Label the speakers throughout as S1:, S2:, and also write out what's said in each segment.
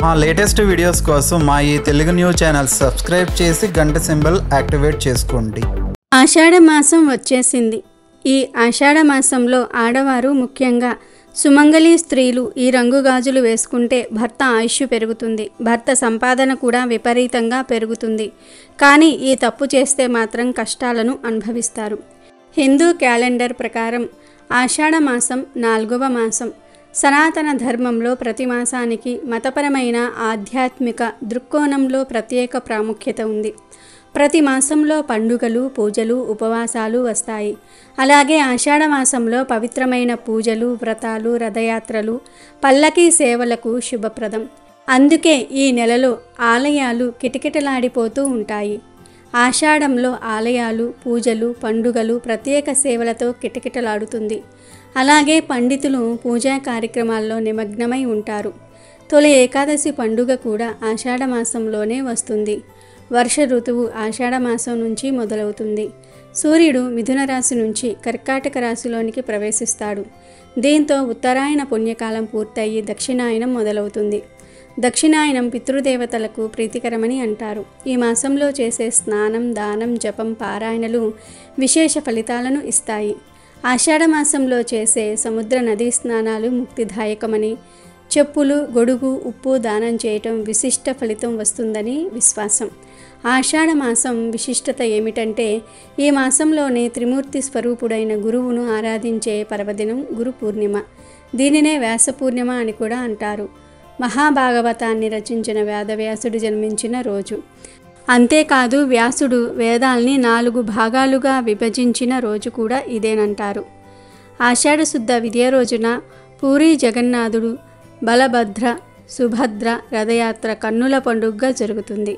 S1: మా latest videos కోసం మా ఈ తెలుగు న్యూస్ ఛానల్ సబ్స్క్రైబ్ చేసి గంట సింబల్ యాక్టివేట్ చేసుకోండి.
S2: ఆషాఢ మాసం వచ్చేసింది. ఈ ఆషాఢ మాసంలో ఆడవారు ముఖ్యంగా సుమంగళి స్త్రీలు ఈ రంగు గాజులు వేసుకుంటే భర్త ఆయుష్ పెరుగుతుంది, భర్త సంపాదన కూడా విపరీతంగా పెరుగుతుంది. కానీ ఈ తప్పు చేస్తే మాత్రం కష్టాలను అనుభవిస్తారు. హిందూ క్యాలెండర్ ప్రకారం ఆషాఢ మాసం 4వ మాసం. సనాతన ధర్మంలో ప్రతి మాసానికి మతపరమైన ఆధ్యాత్మిక దృక్కోణంలో ప్రత్యేక ప్రాముఖ్యత ఉంది. ప్రతి మాసంలో పండుగలు, పూజలు, ఉపవాసాలు వస్తాయి. అలాగే ఆషాఢ మాసంలో పవిత్రమైన పూజలు, వ్రతాలు, రథయాత్రలు, పల్లకీ సేవలకు శుభప్రదం. అందుకే ఈ నెలలో ఆలయాలు కిటకిటలాడిపోతూ ఉంటాయి. ఆషాఢంలో ఆలయాలు, పూజలు, పండుగలు, ప్రత్యేక సేవలతో కిటకిటలాడుతుంది. అలాగే పండితులు పూజా కార్యక్రమాల్లో నిమగ్నమై ఉంటారు. తొలి ఏకాదశి పండుగ కూడా ఆషాఢ మాసంలోనే వస్తుంది. వర్ష ఋతువు ఆషాఢ మాసం నుంచి మొదలవుతుంది. సూర్యుడు మిథున రాశి నుంచి కర్కాటక రాశిలోనికి ప్రవేశిస్తాడు. దీంతో ఉత్తరాయణ పుణ్యకాలం పూర్తయి దక్షిణాయనం మొదలవుతుంది. దక్షిణాయనం పితృదేవతలకు ప్రీతికరమని అంటారు. ఈ మాసంలో చేసే స్నానం, దానం, జపం, పారాయణలు విశేష ఫలితాలను ఇస్తాయి. ఆషాఢ మాసంలో చేసే సముద్ర నదీ స్నానాలు ముక్తిదాయకమని, చెప్పులు, గొడుగు, ఉప్పు దానం చేయటం విశిష్ట ఫలితం వస్తుందని విశ్వాసం. ఆషాఢ మాసం విశిష్టత ఏమిటంటే ఈ మాసంలోనే త్రిమూర్తి స్వరూపుడైన గురువును ఆరాధించే పర్వదినం గురు పూర్ణిమ. దీనినే వ్యాస పూర్ణిమ అని కూడా అంటారు. మహాభాగవతాన్ని రచించిన వేదవ్యాసుడు జన్మించిన రోజు. అంతేకాదు వ్యాసుడు వేదాల్ని 4 భాగాలుగా విభజించిన రోజు కూడా ఇదేనంటారు. ఆషాఢ శుద్ధ విద్య రోజున పూరీ జగన్నాథుడు, బలభద్ర, సుభద్ర రథయాత్ర కన్నుల పండుగగా జరుగుతుంది.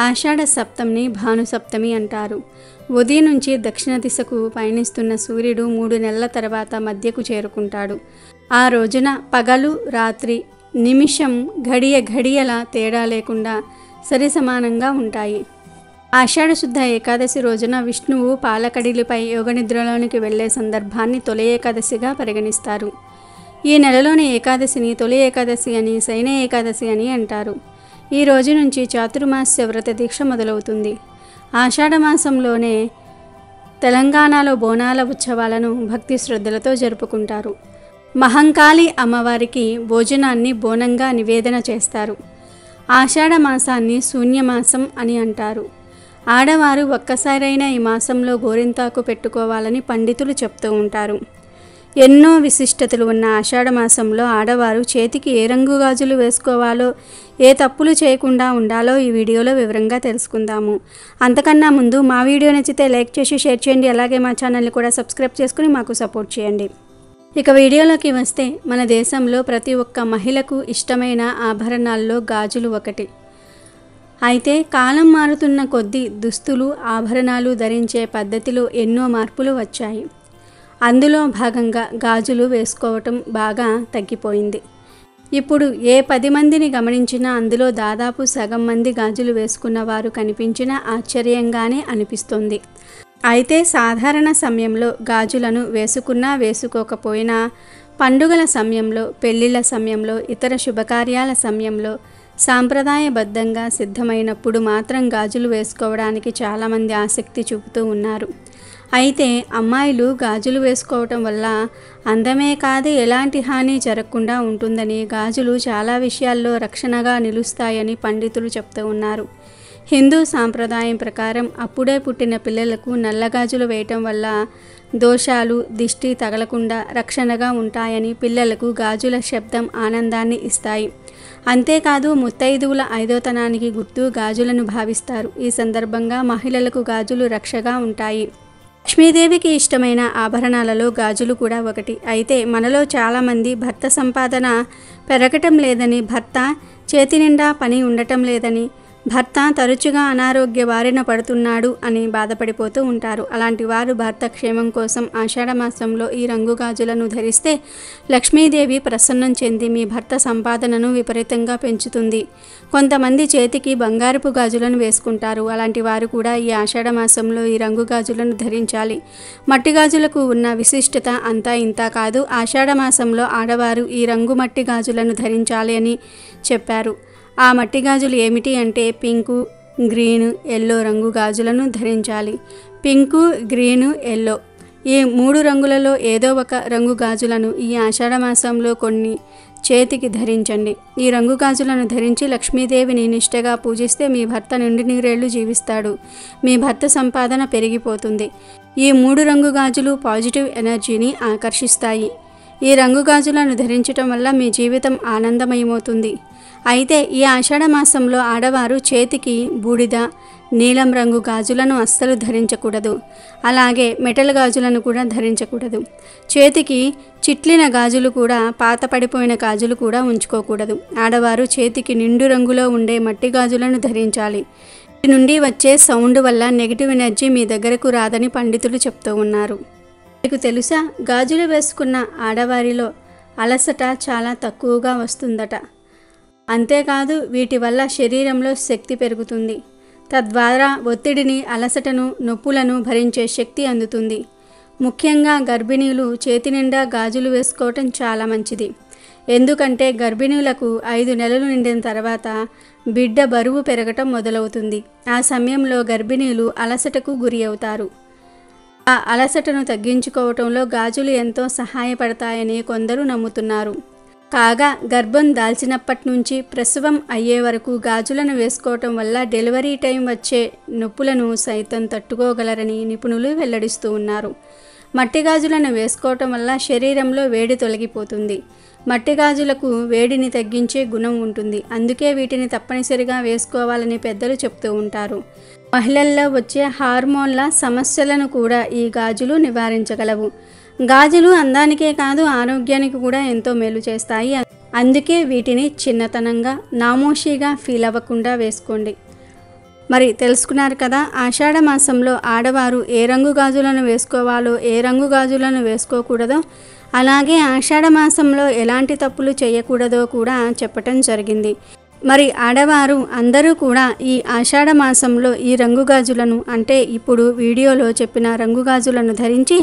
S2: ఆషాఢ సప్తమిని భానుసప్తమి అంటారు. ఉదయం నుంచి దక్షిణ దిశకు పయనిస్తున్న సూర్యుడు 3 నెలల తర్వాత మధ్యకు చేరుకుంటాడు. ఆ రోజున పగలు, రాత్రి, నిమిషం, ఘడియల తేడా లేకుండా సరి సమానంగా ఉంటాయి. ఆషాఢ శుద్ధ ఏకాదశి రోజున విష్ణువు పాలకడిలిపై యోగనిద్రలోనికి వెళ్లే సందర్భాన్ని తొలి ఏకాదశిగా పరిగణిస్తారు. ఈ నెలలోని ఏకాదశిని తొలి ఏకాదశి అని, శయన ఏకాదశి అని అంటారు. ఈ రోజు నుంచి చాతుర్మాస్య వ్రత దీక్ష మొదలవుతుంది. ఆషాఢ మాసంలోనే తెలంగాణలో బోనాల ఉత్సవాలను భక్తి శ్రద్ధలతో జరుపుకుంటారు. మహంకాళి అమ్మవారికి భోజనాన్ని బోనంగా నివేదన చేస్తారు. ఆషాఢ మాసాన్ని శూన్యమాసం అని అంటారు. ఆడవారు ఒక్కసారైనా ఈ మాసంలో గోరింతాకు పెట్టుకోవాలని పండితులు చెప్తూ ఉంటారు. ఎన్నో విశిష్టతలు ఉన్న ఆషాఢ మాసంలో ఆడవారు చేతికి ఏ రంగు గాజులు వేసుకోవాలో, ఏ తప్పులు చేయకుండా ఉండాలో ఈ వీడియోలో వివరంగా తెలుసుకుందాము. అంతకన్నా ముందు మా వీడియో నచ్చితే లైక్ చేసి షేర్ చేయండి. అలాగే మా ఛానల్ని కూడా సబ్స్క్రైబ్ చేసుకుని మాకు సపోర్ట్ చేయండి. ఇక వీడియోలోకి వస్తే మన దేశంలో ప్రతి ఒక్క మహిళకు ఇష్టమైన ఆభరణాల్లో గాజులు ఒకటి. అయితే కాలం మారుతున్న కొద్దీ దుస్తులు, ఆభరణాలు ధరించే పద్ధతిలో ఎన్నో మార్పులు వచ్చాయి. అందులో భాగంగా గాజులు వేసుకోవటం బాగా తగ్గిపోయింది. ఇప్పుడు ఏ 10 మందిని గమనించినా అందులో దాదాపు సగం మంది గాజులు వేసుకున్న వారు కనిపించినా ఆశ్చర్యంగానే అనిపిస్తుంది. అయితే సాధారణ సమయంలో గాజులను వేసుకున్నా వేసుకోకపోయినా పండుగల సమయంలో, పెళ్లిళ్ళ సమయంలో, ఇతర శుభకార్యాల సమయంలో సాంప్రదాయబద్ధంగా సిద్ధమైనప్పుడు మాత్రం గాజులు వేసుకోవడానికి చాలామంది ఆసక్తి చూపుతూ ఉన్నారు. అయితే అమ్మాయిలు గాజులు వేసుకోవటం వల్ల అందమే కాదు ఎలాంటి హాని జరగకుండా ఉంటుందని, గాజులు చాలా విషయాల్లో రక్షణగా నిలుస్తాయని పండితులు చెప్తూ ఉన్నారు. హిందూ సాంప్రదాయం ప్రకారం అప్పుడే పుట్టిన పిల్లలకు నల్లగాజులు వేయటం వల్ల దోషాలు, దిష్టి తగలకుండా రక్షణగా ఉంటాయని, పిల్లలకు గాజుల శబ్దం ఆనందాన్ని ఇస్తాయి. అంతేకాదు ముత్తైదువుల ఐదోతనానికి గుర్తు గాజులను భావిస్తారు. ఈ సందర్భంగా మహిళలకు గాజులు రక్షగా ఉంటాయి. లక్ష్మీదేవికి ఇష్టమైన ఆభరణాలలో గాజులు కూడా ఒకటి. అయితే మనలో చాలామంది భర్త సంపాదన పెరగటం లేదని, భర్త చేతి నిండా పని ఉండటం లేదని, భర్త తరచుగా అనారోగ్య బారిన పడుతున్నాడు అని బాధపడిపోతూ ఉంటారు. అలాంటి వారు భర్త క్షేమం కోసం ఆషాఢ మాసంలో ఈ రంగు గాజులను ధరిస్తే లక్ష్మీదేవి ప్రసన్నం చెంది మీ భర్త సంపాదనను విపరీతంగా పెంచుతుంది. కొంతమంది చేతికి బంగారపు గాజులను వేసుకుంటారు. అలాంటి వారు కూడా ఈ ఆషాఢ మాసంలో ఈ రంగు గాజులను ధరించాలి. మట్టి గాజులకు ఉన్న విశిష్టత అంతా ఇంత కాదు. ఆషాఢ మాసంలో ఆడవారు ఈ రంగు మట్టి గాజులను ధరించాలి అని చెప్పారు. ఆ మట్టి గాజులు ఏమిటి అంటే పింకు, గ్రీను, ఎల్లో రంగు గాజులను ధరించాలి. పింకు, గ్రీను, ఎల్లో ఈ 3 రంగులలో ఏదో ఒక రంగు గాజులను ఈ ఆషాఢమాసంలో కొన్ని చేతికి ధరించండి. ఈ రంగు గాజులను ధరించి లక్ష్మీదేవిని నిష్ఠగా పూజిస్తే మీ భర్త నిండు నూరేళ్లు జీవిస్తాడు. మీ భర్త సంపాదన పెరిగిపోతుంది. ఈ 3 రంగు గాజులు పాజిటివ్ ఎనర్జీని ఆకర్షిస్తాయి. ఈ రంగు గాజులను ధరించటం వల్ల మీ జీవితం ఆనందమయమవుతుంది. అయితే ఈ ఆషాఢమాసంలో ఆడవారు చేతికి బూడిద, నీలం రంగు గాజులను అస్సలు ధరించకూడదు. అలాగే మెటల్ గాజులను కూడా ధరించకూడదు. చేతికి చిట్లిన గాజులు కూడా, పాత పడిపోయిన గాజులు కూడా ఉంచుకోకూడదు. ఆడవారు చేతికి నిండు రంగులో ఉండే మట్టి గాజులను ధరించాలి. వీటి నుండి వచ్చే సౌండ్ వల్ల నెగిటివ్ ఎనర్జీ మీ దగ్గరకు రాదని పండితులు చెప్తూ ఉన్నారు. మీకు తెలుసా, గాజులు వేసుకున్న ఆడవారిలో అలసట చాలా తక్కువగా వస్తుందట. అంతేకాదు వీటి వల్ల శరీరంలో శక్తి పెరుగుతుంది. తద్వారా ఒత్తిడిని, అలసటను, నొప్పులను భరించే శక్తి అందుతుంది. ముఖ్యంగా గర్భిణీలు చేతి నిండా గాజులు వేసుకోవటం చాలా మంచిది. ఎందుకంటే గర్భిణీలకు 5 నెలలు నిండిన తర్వాత బిడ్డ బరువు పెరగటం మొదలవుతుంది. ఆ సమయంలో గర్భిణీలు అలసటకు గురి అవుతారు. ఆ అలసటను తగ్గించుకోవటంలో గాజులు ఎంతో సహాయపడతాయని కొందరు నమ్ముతున్నారు. కాగా గర్భం దాల్చినప్పటి నుంచి ప్రసవం అయ్యే వరకు గాజులను వేసుకోవటం వల్ల డెలివరీ టైం వచ్చే నొప్పులను సైతం తట్టుకోగలరని నిపుణులు వెల్లడిస్తూ ఉన్నారు. మట్టి గాజులను వేసుకోవటం వల్ల శరీరంలో వేడి తొలగిపోతుంది. మట్టి గాజులకు వేడిని తగ్గించే గుణం ఉంటుంది. అందుకే వీటిని తప్పనిసరిగా వేసుకోవాలని పెద్దలు చెప్తూ ఉంటారు. మహిళల్లో వచ్చే హార్మోన్ల సమస్యలను కూడా ఈ గాజులు నివారించగలవు. గాజులు అందానికే కాదు, ఆరోగ్యానికి కూడా ఎంతో మేలు చేస్తాయి. అందుకే వీటిని చిన్నతనంగా, నామోషిగా ఫీల్ అవ్వకుండా వేసుకోండి. మరి తెలుసుకున్నారు కదా, ఆషాఢ మాసంలో ఆడవారు ఏ రంగు గాజులను వేసుకోవాలో, ఏ రంగు గాజులను వేసుకోకూడదో, అలాగే ఆషాఢ మాసంలో ఎలాంటి తప్పులు చేయకూడదో కూడా చెప్పటం జరిగింది. మరి ఆడవారు అందరూ కూడా ఈ ఆషాఢ మాసంలో ఈ రంగు గాజులను, అంటే ఇప్పుడు వీడియోలో చెప్పిన రంగు గాజులను ధరించి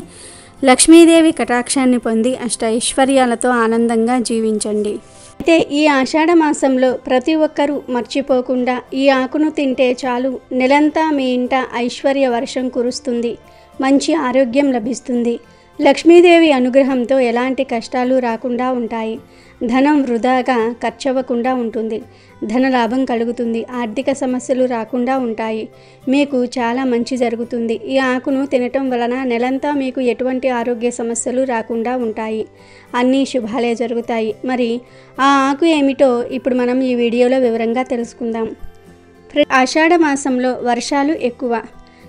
S2: లక్ష్మీదేవి కటాక్షాన్ని పొంది అష్టైశ్వర్యాలతో ఆనందంగా జీవించండి. అయితే ఈ ఆషాఢ మాసంలో ప్రతి ఒక్కరూ మర్చిపోకుండా ఈ ఆకును తింటే చాలు, నెలంతా మీ ఇంట ఐశ్వర్య వర్షం కురుస్తుంది, మంచి ఆరోగ్యం లభిస్తుంది. లక్ష్మీదేవి అనుగ్రహంతో ఎలాంటి కష్టాలు రాకుండా ఉంటాయి. ధనం వృధాగా ఖర్చవ్వకుండా ఉంటుంది. ధనలాభం కలుగుతుంది. ఆర్థిక సమస్యలు రాకుండా ఉంటాయి. మీకు చాలా మంచి జరుగుతుంది. ఈ ఆకును తినటం వలన నెలంతా మీకు ఎటువంటి ఆరోగ్య సమస్యలు రాకుండా ఉంటాయి. అన్నీ శుభాలే జరుగుతాయి. మరి ఆ ఆకు ఏమిటో ఇప్పుడు మనం ఈ వీడియోలో వివరంగా తెలుసుకుందాం. ఆషాఢ మాసంలో వర్షాలు ఎక్కువ.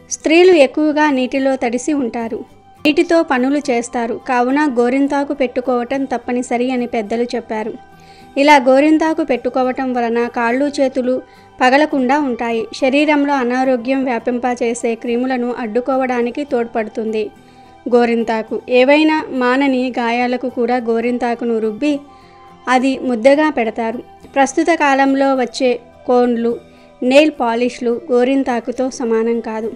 S2: స్త్రీలు ఎక్కువగా నీటిలో తడిసి ఉంటారు. నీటితో పనులు చేస్తారు. కావున గోరింతాకు పెట్టుకోవటం తప్పనిసరి అని పెద్దలు చెప్పారు. ఇలా గోరింతాకు పెట్టుకోవటం వలన కాళ్ళు చేతులు పగలకుండా ఉంటాయి. శరీరంలో అనారోగ్యం వ్యాపింపచేసే క్రిములను అడ్డుకోవడానికి తోడ్పడుతుంది గోరింతాకు. ఏవైనా మానని గాయాలకు కూడా గోరింతాకును రుబ్బి అది ముద్దగా పెడతారు. ప్రస్తుత కాలంలో వచ్చే కోన్లు, నెయిల్ పాలిష్లు గోరింతాకుతో సమానం కాదు.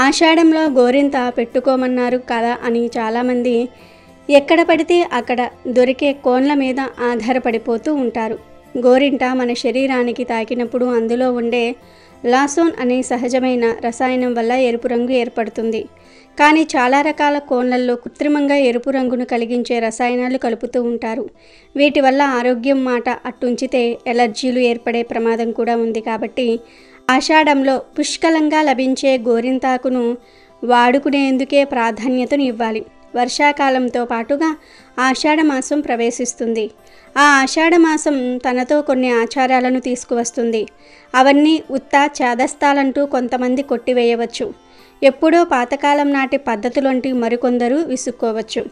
S2: ఆషాఢంలో గోరింత పెట్టుకోమన్నారు కదా అని చాలామంది ఎక్కడ పడితే అక్కడ దొరికే కోన్ల మీద ఆధారపడిపోతూ ఉంటారు. గోరింట మన శరీరానికి తాకినప్పుడు అందులో ఉండే లాసోన్ అనే సహజమైన రసాయనం వల్ల ఎరుపు రంగు ఏర్పడుతుంది. కానీ చాలా రకాల కోన్లలో కృత్రిమంగా ఎరుపు రంగును కలిగించే రసాయనాలు కలుపుతూ ఉంటారు. వీటి వల్ల ఆరోగ్యం మాట అట్టుంచితే ఎలర్జీలు ఏర్పడే ప్రమాదం కూడా ఉంది. కాబట్టి ఆషాఢంలో పుష్కలంగా లభించే గోరింతాకును వాడుకునేందుకే ప్రాధాన్యతను ఇవ్వాలి. వర్షాకాలంతో పాటుగా ఆషాఢ మాసం ప్రవేశిస్తుంది. ఆ ఆషాఢ మాసం తనతో కొన్ని ఆచారాలను తీసుకువస్తుంది. అవన్నీ ఉత్త చాదస్తాలంటూ కొంతమంది కొట్టివేయవచ్చు. ఎప్పుడో పాతకాలం నాటి పద్ధతులంటూ మరికొందరు విసుక్కోవచ్చు.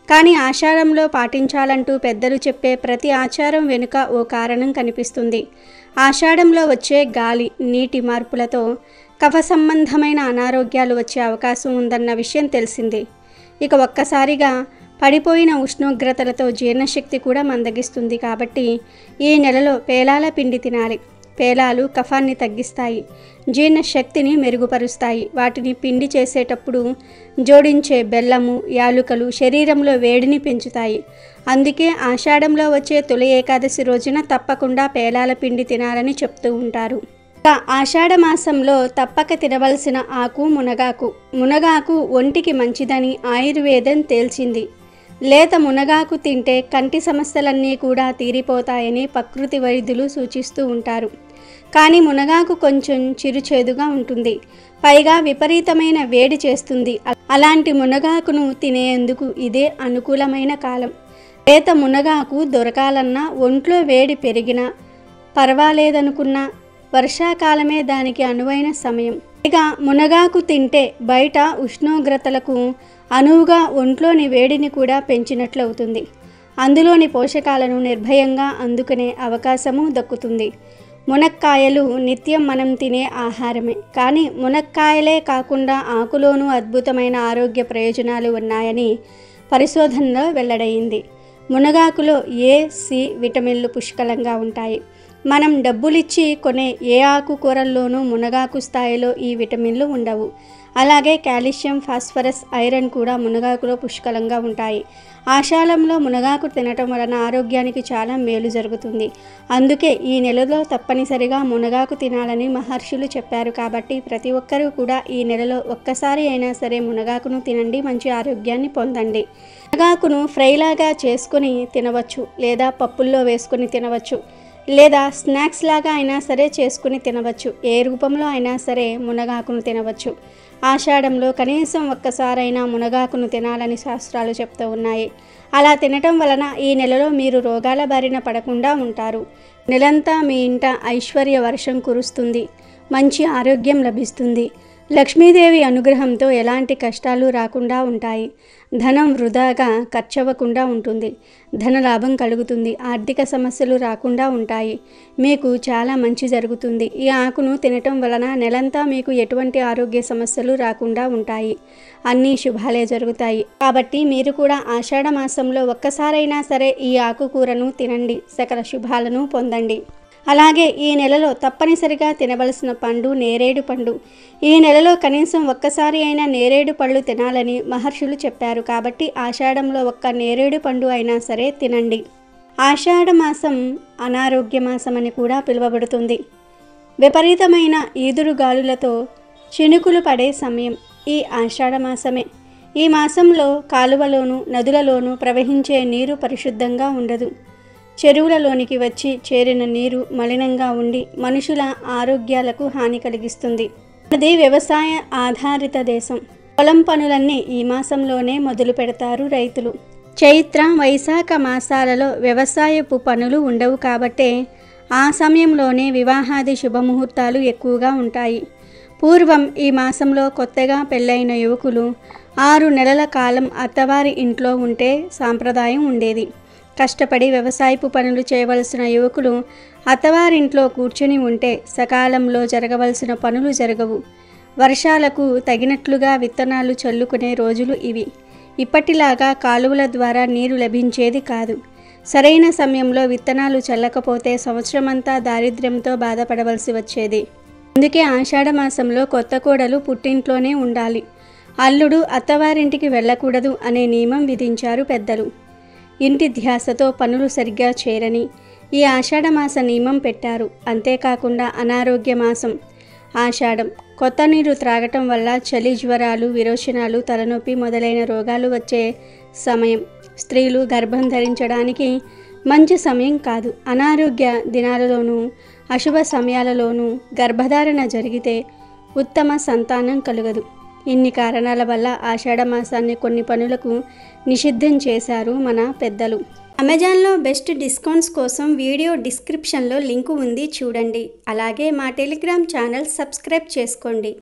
S2: కానీ ఆషాఢంలో పాటించాలంటూ పెద్దలు చెప్పే ప్రతి ఆచారం వెనుక ఓ కారణం కనిపిస్తుంది. ఆషాఢంలో వచ్చే గాలి, నీటి మార్పులతో కఫ సంబంధమైన అనారోగ్యాలు వచ్చే అవకాశం ఉందన్న విషయం తెలిసింది. ఇక ఒక్కసారిగా పడిపోయిన ఉష్ణోగ్రతలతో జీర్ణశక్తి కూడా మందగిస్తుంది. కాబట్టి ఈ నెలలో పేలాల పిండి తినాలి. పేలాలు కఫాన్ని తగ్గిస్తాయి, జీర్ణశక్తిని మెరుగుపరుస్తాయి. వాటిని పిండి చేసేటప్పుడు జోడించే బెల్లము, యాలుకలు శరీరంలో వేడిని పెంచుతాయి. అందుకే ఆషాఢంలో వచ్చే తొలి ఏకాదశి రోజున తప్పకుండా పేలాల పిండి తినాలని చెప్తూ ఉంటారు. ఆషాఢ మాసంలో తప్పక తినవలసిన ఆకు మునగాకు. మునగాకు ఒంటికి మంచిదని ఆయుర్వేదం తేల్చింది. లేత మునగాకు తింటే కంటి సమస్యలన్నీ కూడా తీరిపోతాయని ప్రకృతి వైద్యులు సూచిస్తూ ఉంటారు. కానీ మునగాకు కొంచెం చిరుచేదుగా ఉంటుంది, పైగా విపరీతమైన వేడి చేస్తుంది. అలాంటి మునగాకును తినేందుకు ఇదే అనుకూలమైన కాలం. లేత మునగాకు దొరకాలన్నా, ఒంట్లో వేడి పెరిగినా పర్వాలేదనుకున్నా వర్షాకాలమే దానికి అనువైన సమయం. ఇక మునగాకు తింటే బయట ఉష్ణోగ్రతలకు అనువుగా ఒంట్లోని వేడిని కూడా పెంచినట్లవుతుంది. అందులోని పోషకాలను నిర్భయంగా అందుకునే అవకాశము దక్కుతుంది. మునక్కాయలు నిత్యం మనం తినే ఆహారమే, కానీ మునక్కాయలే కాకుండా ఆకులోనూ అద్భుతమైన ఆరోగ్య ప్రయోజనాలు ఉన్నాయని పరిశోధనలో వెల్లడైంది. మునగాకులో ఏ, సి విటమిన్లు పుష్కలంగా ఉంటాయి. మనం డబ్బులిచ్చి కొనే ఏ ఆకుకూరల్లోనూ మునగాకు స్థాయిలో ఈ విటమిన్లు ఉండవు. అలాగే కాల్షియం, ఫాస్ఫరస్, ఐరన్ కూడా మునగాకులో పుష్కలంగా ఉంటాయి. ఆషాఢంలో మునగాకు తినటం వలన ఆరోగ్యానికి చాలా మేలు జరుగుతుంది. అందుకే ఈ నెలలో తప్పనిసరిగా మునగాకు తినాలని మహర్షులు చెప్పారు. కాబట్టి ప్రతి ఒక్కరూ కూడా ఈ నెలలో ఒక్కసారి అయినా సరే మునగాకును తినండి, మంచి ఆరోగ్యాన్ని పొందండి. మునగాకును ఫ్రైలాగా చేసుకొని తినవచ్చు, లేదా పప్పుల్లో వేసుకొని తినవచ్చు, లేదా స్నాక్స్ లాగా అయినా సరే చేసుకుని తినవచ్చు. ఏ రూపంలో అయినా సరే మునగాకును తినవచ్చు. ఆషాఢంలో కనీసం ఒక్కసారైనా మునగాకును తినాలని శాస్త్రాలు చెప్తూ ఉన్నాయి. అలా తినటం వలన ఈ నెలలో మీరు రోగాల బారిన పడకుండా ఉంటారు. నెలంతా మీ ఇంట ఐశ్వర్య వర్షం కురుస్తుంది, మంచి ఆరోగ్యం లభిస్తుంది. లక్ష్మీదేవి అనుగ్రహంతో ఎలాంటి కష్టాలు రాకుండా ఉంటాయి. ధనం వృధాగా ఖర్చవ్వకుండా ఉంటుంది. ధనలాభం కలుగుతుంది. ఆర్థిక సమస్యలు రాకుండా ఉంటాయి. మీకు చాలా మంచి జరుగుతుంది. ఈ ఆకును తినటం వలన నెలంతా మీకు ఎటువంటి ఆరోగ్య సమస్యలు రాకుండా ఉంటాయి. అన్నీ శుభాలే జరుగుతాయి. కాబట్టి మీరు కూడా ఆషాఢ మాసంలో ఒక్కసారైనా సరే ఈ ఆకుకూరను తినండి, సకల శుభాలను పొందండి. అలాగే ఈ నెలలో తప్పనిసరిగా తినవలసిన పండు నేరేడు పండు. ఈ నెలలో కనీసం ఒక్కసారి అయినా నేరేడు పళ్ళు తినాలని మహర్షులు చెప్పారు. కాబట్టి ఆషాఢంలో ఒక్క నేరేడు పండు అయినా సరే తినండి. ఆషాఢ మాసం అనారోగ్య మాసం అని కూడా పిలువబడుతుంది. విపరీతమైన ఈదురుగాలులతో చినుకులు పడే సమయం ఈ ఆషాఢ మాసమే. ఈ మాసంలో కాలువలోనూ నదులలోనూ ప్రవహించే నీరు పరిశుద్ధంగా ఉండదు. చెరువులలోనికి వచ్చి చేరిన నీరు మలినంగా ఉండి మనుషుల ఆరోగ్యాలకు హాని కలిగిస్తుంది. అది వ్యవసాయ ఆధారిత దేశం. పొలం పనులన్నీ ఈ మాసంలోనే మొదలు పెడతారు రైతులు. చైత్ర, వైశాఖ మాసాలలో వ్యవసాయపు పనులు ఉండవు కాబట్టే ఆ సమయంలోనే వివాహాది శుభముహూర్తాలు ఎక్కువగా ఉంటాయి. పూర్వం ఈ మాసంలో కొత్తగా పెళ్ళైన యువకులు 6 నెలల కాలం అత్తవారి ఇంట్లో ఉంటే సాంప్రదాయం ఉండేది. కష్టపడి వ్యవసాయపు పనులు చేయవలసిన యువకులు అత్తవారింట్లో కూర్చుని ఉంటే సకాలంలో జరగవలసిన పనులు జరగవు. వర్షాలకు తగినట్లుగా విత్తనాలు చల్లుకునే రోజులు ఇవి. ఇప్పటిలాగా కాలువల ద్వారా నీరు లభించేది కాదు. సరైన సమయంలో విత్తనాలు చల్లకపోతే సంవత్సరమంతా దారిద్ర్యంతో బాధపడవలసి వచ్చేది. అందుకే ఆషాఢ మాసంలో కొత్త కోడలు పుట్టింట్లోనే ఉండాలి, అల్లుడు అత్తవారింటికి వెళ్ళకూడదు అనే నియమం విధించారు పెద్దలు. ఇంటి ధ్యాసతో పనులు సరిగ్గా చేరని ఈ ఆషాఢమాస నియమం పెట్టారు. అంతేకాకుండా అనారోగ్య మాసం ఆషాఢం. కొత్త నీరు త్రాగటం వల్ల చలి, జ్వరాలు, విరోచనాలు, తలనొప్పి మొదలైన రోగాలు వచ్చే సమయం. స్త్రీలు గర్భం ధరించడానికి మంచి సమయం కాదు. అనారోగ్య దినాలలోనూ అశుభ సమయాలలోనూ గర్భధారణ జరిగితే ఉత్తమ సంతానం కలుగదు. ఇన్ని కారణాల వల్ల ఆషాఢ మాసాన్ని కొన్ని పనులకు నిషిద్ధం చేశారు మన పెద్దలు. అమెజాన్లో బెస్ట్ డిస్కౌంట్స్ కోసం వీడియో డిస్క్రిప్షన్లో లింకు ఉంది, చూడండి. అలాగే మా టెలిగ్రామ్ ఛానల్ సబ్స్క్రైబ్ చేసుకోండి.